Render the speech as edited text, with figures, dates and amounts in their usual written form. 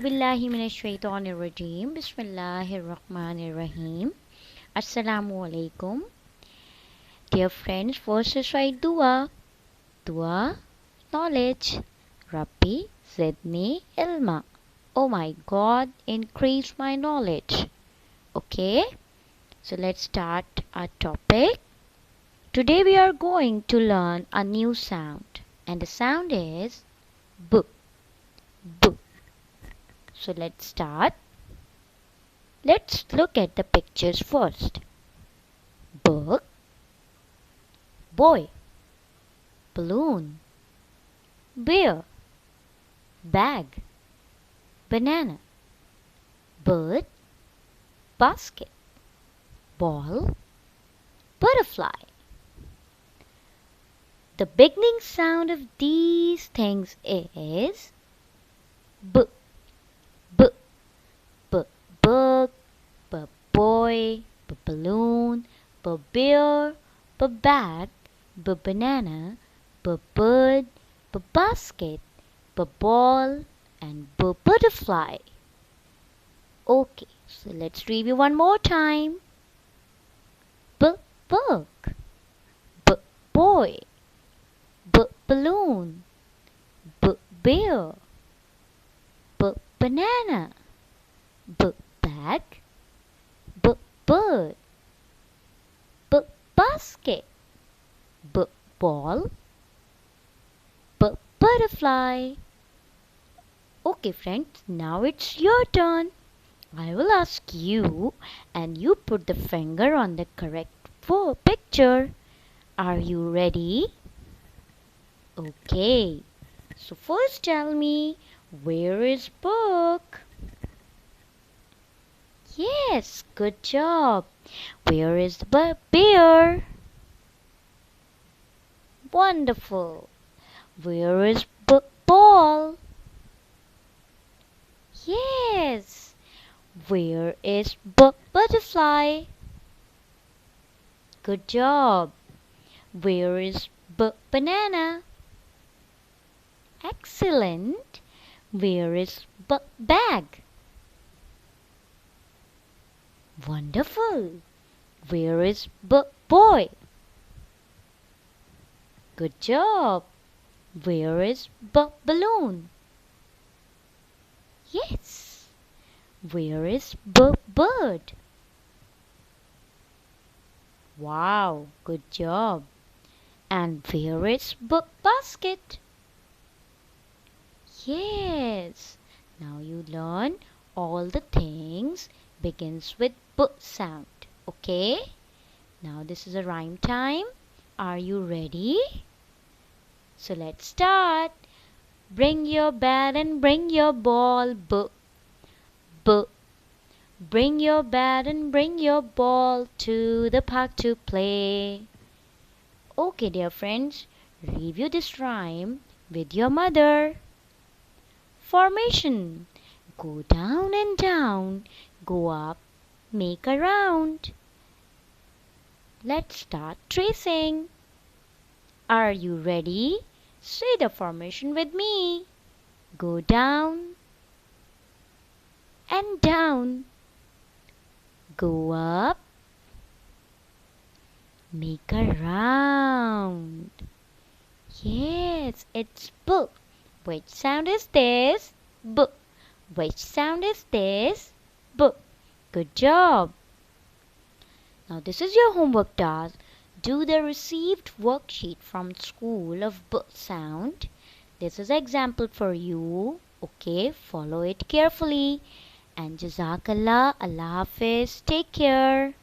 billahi minash shaitanir rajim. Bismillahir rahmanir rahim. Assalamu alaikum. Dear friends, first recite dua. Dua, knowledge. Rabbi zidni ilma. Oh my God, increase my knowledge. Okay, so let's start our topic. Today we are going to learn a new sound, and the sound is B. B. So let's start. Let's look at the pictures first. Book, boy, balloon, bear, bag, banana, bird, basket, ball, butterfly. The beginning sound of these things is B. B. B. Book, B. Boy, B. Balloon, B. Bear, B. Bag, B. Banana, B. Bird, B. Basket, B. Ball, and B. Butterfly. Okay, so let's review one more time. B. Book, B. Boy, B. Balloon, B. Bear, B. Banana, B. Bag, B. Bird, B. Basket, B. Ball, B. Butterfly. Okay friends, now it's your turn. I will ask you and you put the finger on the correct picture. Are you ready? Okay, so first tell me, where is book? Yes, good job. Where is the bear? Wonderful. Where is ball? Yes. Where is butterfly? Good job. Where is banana? Excellent. Where is bag? Wonderful. Where is boy? Good job. Where is balloon? Yes. Where is bird? Wow, good job. And where is basket? Yes. Now you learn all the things begins with B sound. Okay? Now this is a rhyme time. Are you ready? So let's start. Bring your bat and bring your ball. B. B. Bring your bat and bring your ball to the park to play. Okay, dear friends, review this rhyme with your mother. Formation. Go down and down. Go up. Make a round. Let's start tracing. Are you ready? Say the formation with me. Go down and down. Go up. Make a round. Yes, it's B. Which sound is this? B. Which sound is this? B. Good job. Now this is your homework task. Do the received worksheet from school of B sound. This is an example for you. Okay, follow it carefully. And Jazakallah, Allah Hafiz, take care.